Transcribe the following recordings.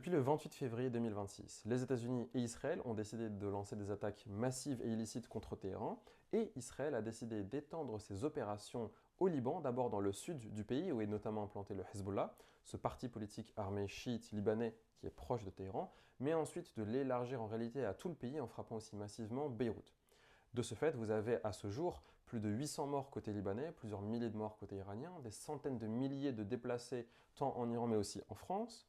Depuis le 28 février 2026, les États-Unis et Israël ont décidé de lancer des attaques massives et illicites contre Téhéran, et Israël a décidé d'étendre ses opérations au Liban, d'abord dans le sud du pays où est notamment implanté le Hezbollah, ce parti politique armé chiite libanais qui est proche de Téhéran, mais ensuite de l'élargir en réalité à tout le pays en frappant aussi massivement Beyrouth. De ce fait, vous avez à ce jour plus de 800 morts côté libanais, plusieurs milliers de morts côté iranien, des centaines de milliers de déplacés tant en Iran mais aussi en France.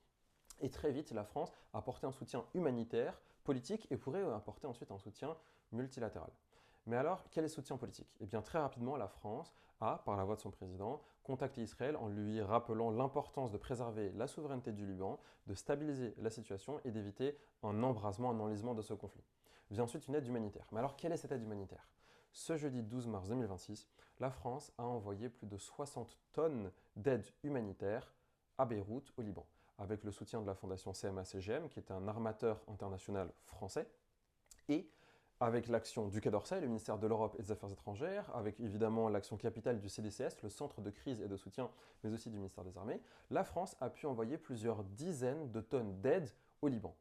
Et très vite, la France a apporté un soutien humanitaire, politique et pourrait apporter ensuite un soutien multilatéral. Mais alors, quel est le soutien politique? Eh bien, très rapidement, la France a, par la voix de son président, contacté Israël en lui rappelant l'importance de préserver la souveraineté du Liban, de stabiliser la situation et d'éviter un embrasement, un enlisement de ce conflit. Vient ensuite une aide humanitaire. Mais alors, quelle est cette aide humanitaire? Ce jeudi 12 mars 2026, la France a envoyé plus de 60 tonnes d'aide humanitaire à Beyrouth, au Liban, avec le soutien de la fondation CMA-CGM, qui est un armateur international français, et avec l'action du Quai d'Orsay, le ministère de l'Europe et des Affaires étrangères, avec évidemment l'action capitale du CDCS, le centre de crise et de soutien, mais aussi du ministère des Armées, la France a pu envoyer plusieurs dizaines de tonnes d'aide au Liban.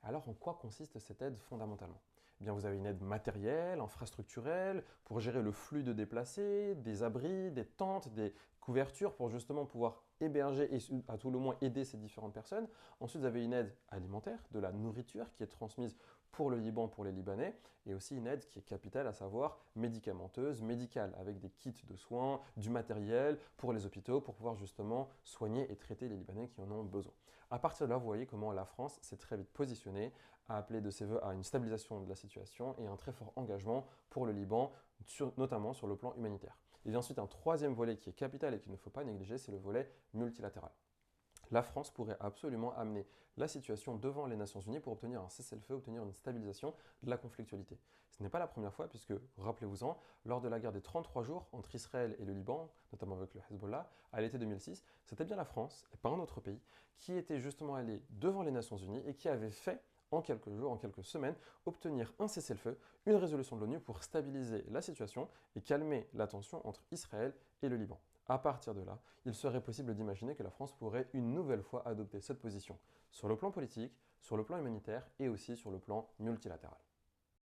Alors, en quoi consiste cette aide fondamentalement? Eh bien, vous avez une aide matérielle, infrastructurelle, pour gérer le flux de déplacés, des abris, des tentes, des couvertures, pour justement pouvoir héberger et à tout le moins aider ces différentes personnes. Ensuite, vous avez une aide alimentaire, de la nourriture qui est transmise pour le Liban, pour les Libanais, et aussi une aide qui est capitale, à savoir médicamenteuse, médicale, avec des kits de soins, du matériel pour les hôpitaux, pour pouvoir justement soigner et traiter les Libanais qui en ont besoin. À partir de là, vous voyez comment la France s'est très vite positionnée, a appelé de ses voeux à une stabilisation de la situation et un très fort engagement pour le Liban, notamment sur le plan humanitaire. Il y a ensuite un troisième volet qui est capital et qu'il ne faut pas négliger, c'est le volet multilatéral. La France pourrait absolument amener la situation devant les Nations Unies pour obtenir un cessez-le-feu, obtenir une stabilisation de la conflictualité. Ce n'est pas la première fois puisque, rappelez-vous-en, lors de la guerre des 33 jours entre Israël et le Liban, notamment avec le Hezbollah, à l'été 2006, c'était bien la France, et pas un autre pays, qui était justement allé devant les Nations Unies et qui avait fait en quelques jours, en quelques semaines, obtenir un cessez-le-feu, une résolution de l'ONU pour stabiliser la situation et calmer la tension entre Israël et le Liban. À partir de là, il serait possible d'imaginer que la France pourrait une nouvelle fois adopter cette position sur le plan politique, sur le plan humanitaire et aussi sur le plan multilatéral.